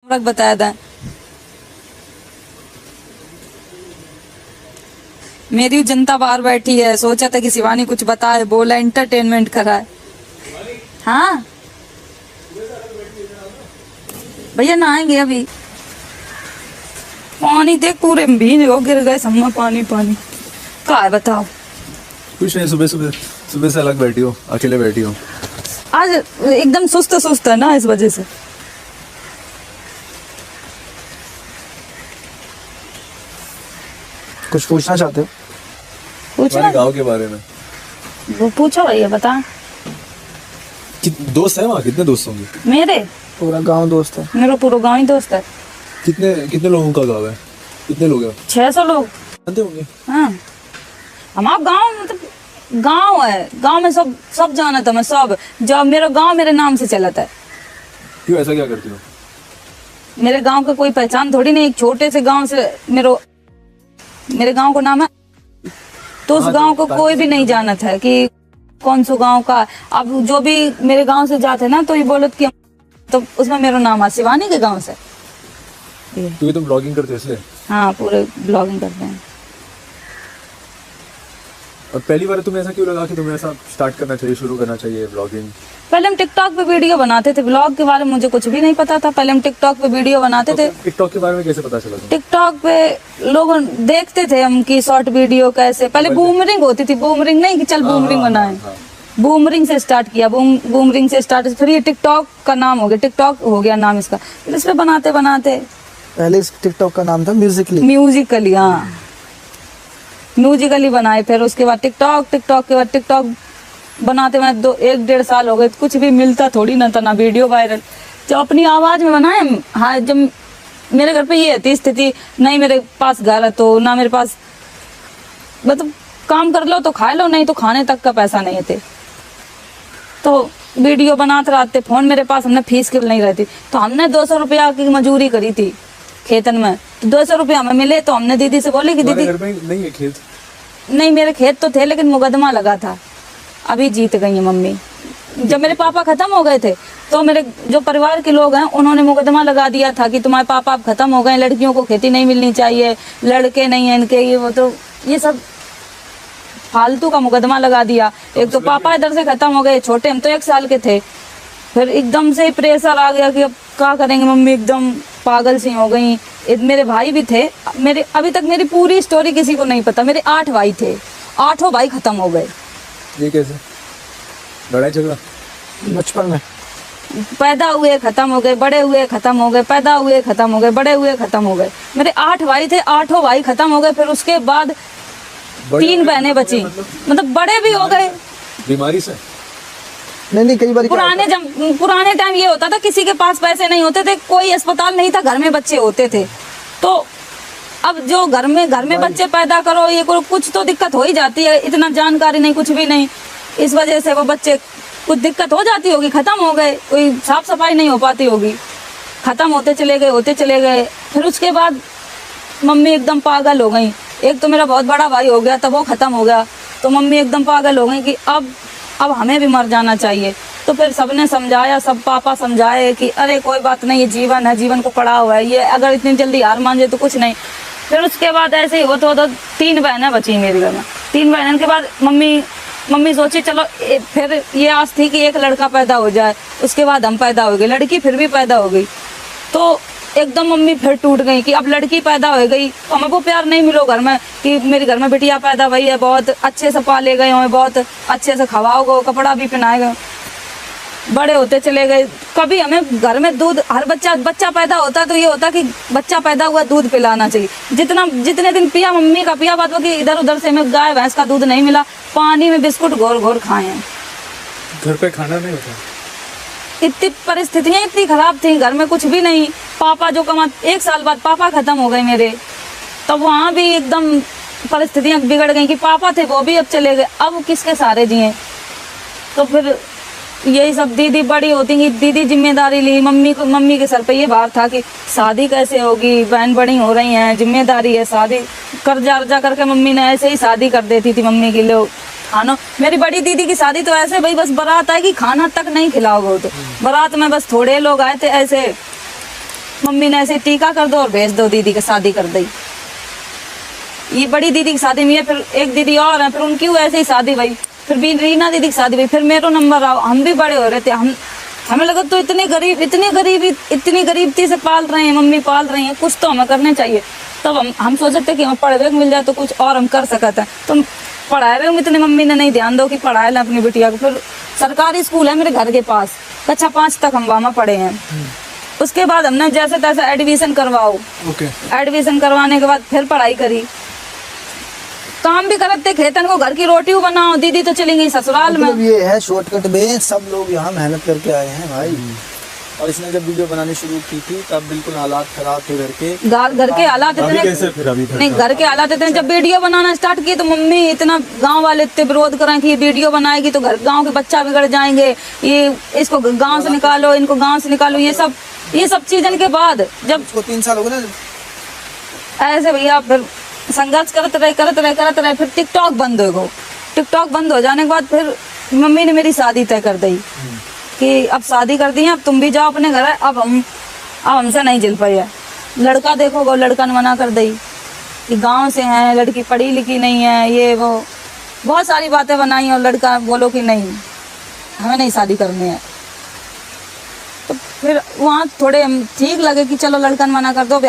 बताया था। मेरी जनता बाहर बैठी है, सोचा था कि शिवानी कुछ बताए, बोला एंटरटेनमेंट कराए। हाँ भैया नहाएंगे अभी। पानी देख पूरे भीग हो गिर गए सम्मा, पानी पानी कहा है बताओ। कुछ नहीं, सुबह से अलग बैठी हो, अकेले बैठी हो। आज एकदम सुस्त सुस्त है ना, इस वजह से। कुछ पूछना चाहते हो? पूछना गांव के बारे में। वो पूछो भैया बता। दोस्त है वहाँ? कितने दोस्त होंगे? मेरे पूरा गांव दोस्त है। मेरा पूरा गांव ही दोस्त है। कितने लोगों का गांव है? कितने लोग हैं? 600 लोग जानते होंगे। हाँ हमारा गांव मतलब गांव है, गांव में सब जाना था मैं, सब जब मेरा गांव मेरे नाम से चलता है। क्यों ऐसा क्या करती हो? मेरे गांव का कोई पहचान थोड़ी नहीं, एक छोटे से गांव से मेरे गांव का नाम है, तो उस गांव को कोई भी नहीं जाना था कि कौन सा गांव का। अब जो भी मेरे गांव से जाते ना तो ये बोलत कि तो उसमें मेरा नाम है शिवानी के गांव से। क्योंकि तुम ब्लॉगिंग करते हो इसलिए? हाँ पूरे ब्लॉगिंग करते हैं। और पहली बार तुम्हें ऐसा क्यों लगा कि तुम्हें ऐसा स्टार्ट करना चाहिए, शुरू करना चाहिए ब्लॉगिंग? पहले हम टिकटॉक पे वीडियो बनाते थे, ब्लॉग के बारे में मुझे कुछ भी नहीं पता था। पहले हम टिकटॉक पे वीडियो बनाते थे। टिकटॉक के बारे में कैसे पता चला तुम्हें? टिकटॉक पे लोग देखते थे हम की शॉर्ट वीडियो कैसे, पहले बूमरिंग होती थी, बूमरिंग नहीं कि चल बूमरिंग बनाए, बूमरिंग से स्टार्ट किया, बूमरिंग से स्टार्ट, फिर ये टिकटॉक का नाम हो गया, टिकटॉक हो गया नाम इसका। फिर इस पे बनाते बनाते पहले इस टिकटॉक का नाम था म्यूजिकली। हाँ म्यूजिकली बनाए, फिर उसके बाद टिकटॉक के बाद टिकटॉक बनाते बनाते 1-1.5 साल हो गए। कुछ भी मिलता थोड़ी ना था, ना वीडियो वायरल, जब अपनी आवाज में बनाए। हाँ जब मेरे घर पे ये थी स्थिति, नहीं मेरे पास घर है तो ना मेरे पास, मतलब काम कर लो तो खा लो, नहीं तो खाने तक का पैसा नहीं थे, तो वीडियो बनाते रहते। फोन मेरे पास, हमने फीस की नहीं रहती, तो हमने 200 रुपया की मजूरी करी थी खेतन में, तो 200 रुपया हमें मिले, तो हमने दीदी से बोली कि दीदी घर में नहीं है खेत? नहीं मेरे खेत तो थे लेकिन मुकदमा लगा था, अभी जीत गई है मम्मी। जब मेरे पापा खत्म हो गए थे तो मेरे जो परिवार के लोग हैं उन्होंने मुकदमा लगा दिया था कि तुम्हारे पापा अब खत्म हो गए, लड़कियों को खेती नहीं मिलनी चाहिए, लड़के नहीं है इनके, ये वो, तो ये सब फालतू का मुकदमा लगा दिया। एक तो पापा इधर से खत्म हो गए, छोटे हम तो 1 साल के थे, फिर एकदम से प्रेशर आ गया कि अब क्या करेंगे, मम्मी एकदम पागल सी हो गई। मेरे भाई भी थे, मेरे अभी तक मेरी पूरी स्टोरी किसी को नहीं पता। मेरे 8 भाई थे, 8 भाई खत्म हो गए। ये कैसे? लड़ाई झगड़ा? बचपन में पैदा हुए खत्म हो गए, बड़े हुए खत्म हो गए, पैदा हुए खत्म हो गए, बड़े हुए खत्म हो गए। मेरे 8 भाई थे, 8 भाई खत्म हो गए। फिर उसके बाद 3 बहनें बची, मतलब बड़े भी हो गए बीमारी से। नहीं कई बार पुराने टाइम ये होता था किसी के पास पैसे नहीं होते थे, कोई अस्पताल नहीं था, घर में बच्चे होते थे, तो अब जो घर में बच्चे पैदा करो, ये करो, कुछ तो दिक्कत हो ही जाती है। इतना जानकारी नहीं, कुछ भी नहीं, इस वजह से वो बच्चे कुछ दिक्कत हो जाती होगी, खत्म हो गए, कोई साफ सफाई नहीं हो पाती होगी, खत्म होते चले गए। फिर उसके बाद मम्मी एकदम पागल हो गई। एक तो मेरा बहुत बड़ा भाई हो गया, तब वो खत्म हो गया, तो मम्मी एकदम पागल हो गई कि अब हमें भी मर जाना चाहिए। तो फिर सबने समझाया, सब पापा समझाए कि अरे कोई बात नहीं, ये जीवन है, जीवन को पड़ा हुआ है, ये अगर इतनी जल्दी हार मान जाए तो कुछ नहीं। फिर उसके बाद ऐसे ही होता 3 बहनें बची मेरे घर में। 3 बहनों के बाद मम्मी सोची चलो फिर ये आस थी कि एक लड़का पैदा हो जाए, उसके बाद हम पैदा हो गए, लड़की फिर भी पैदा हो गई, तो एकदम मम्मी फिर टूट गई कि अब लड़की पैदा हो गई तो हमें वो प्यार नहीं मिलो घर में कि मेरे घर में बिटिया पैदा हुई है, बहुत अच्छे से पाले गए हो, बहुत अच्छे से खवाओगे, कपड़ा भी पहनाए गए, बड़े होते चले गए। कभी हमें घर में दूध, हर बच्चा पैदा होता तो ये होता कि बच्चा पैदा हुआ दूध पिलाना चाहिए, जितने दिन पिया मम्मी का पिया, बात कि इधर उधर से हमें गाय भैंस का दूध नहीं मिला, पानी में बिस्कुट घोर खाए हैं। घर पे खाना नहीं होता? इतनी परिस्थितियां इतनी खराब थी, घर में कुछ भी नहीं। पापा जो 1 साल बाद पापा खत्म हो गए मेरे, तब वहाँ भी एकदम परिस्थितियां बिगड़ गई कि पापा थे वो भी अब चले गए, अब किसके सहारे जिए। तो फिर यही सब दीदी बड़ी होती कि दीदी जिम्मेदारी ली, मम्मी के सर पे ये भार था कि शादी कैसे होगी, बहन बड़ी हो रही हैं, जिम्मेदारी है, शादी कर्जा करके मम्मी ने ऐसे ही शादी कर देती थी मम्मी के लिए। खाना, मेरी बड़ी दीदी की शादी तो ऐसे भाई बस बारात आएगी, खाना तक नहीं खिलाओगे, तो बारात में बस थोड़े लोग आए थे ऐसे, मम्मी ने ऐसे टीका कर दो और भेज दो, दीदी की शादी कर दी। ये बड़ी दीदी की शादी में है, फिर एक दीदी और है, फिर उनकी वो ऐसे ही शादी भाई, फिर भी रीना दीदी की शादी भाई, फिर मेरा नंबर आओ। हम भी बड़े हो रहे थे, हमें लगा तो इतनी गरीबी से पाल रहे हैं, मम्मी पाल रही हैं, कुछ तो हमें करना चाहिए। तब हम सोच सकते कि हमें पढ़े मिल जाए तो कुछ और हम कर सकते हैं। तो पढ़ाए हुए इतने मम्मी ने नहीं ध्यान दो कि पढ़ाए लें अपनी बिटिया को। फिर सरकारी स्कूल है मेरे घर के पास, कक्षा 5 तक हम वहाँ पढ़े हैं। उसके बाद हमने जैसे तैसे एडमिशन करवाओ, एडमिशन करवाने के बाद फिर पढ़ाई करी, काम भी करते खेतन को, घर की रोटी बनाओ। दीदी तो चली गई ससुराल में। मतलब ये है शॉर्टकट में, सब लोग यहाँ मेहनत करके आए हैं भाई। और इसने जब वीडियो बनानी शुरू की थी तब बिल्कुल हालात खराब थे घर के। घर के हालात इतने नहीं, घर के हालात इतने, जब वीडियो बनाना स्टार्ट किए तो मम्मी इतना, गांव वाले इतने विरोध करें कि ये वीडियो बनाएगी तो गांव के बच्चा बिगड़ जाएंगे, ये इसको गांव से निकालो, इनको गांव से निकालो। ये सब चीजन के बाद जब 3 साल हो गए ना ऐसे भैया फिर संघर्ष करते रहे, फिर टिकटॉक बंद हो गो। टिकटॉक बंद हो जाने के बाद फिर मम्मी ने मेरी शादी तय कर दी कि अब शादी कर दी है, अब तुम भी जाओ अपने घर। अब हमसे नहीं झेल पाई है। लड़का देखो वो, लड़का ने मना कर दी कि गांव से है, लड़की पढ़ी लिखी नहीं है, ये वो बहुत सारी बातें बनाई, और लड़का बोलो कि नहीं हमें नहीं शादी करनी है। तो फिर वहाँ थोड़े ठीक लगे कि चलो लड़का ने मना कर दो।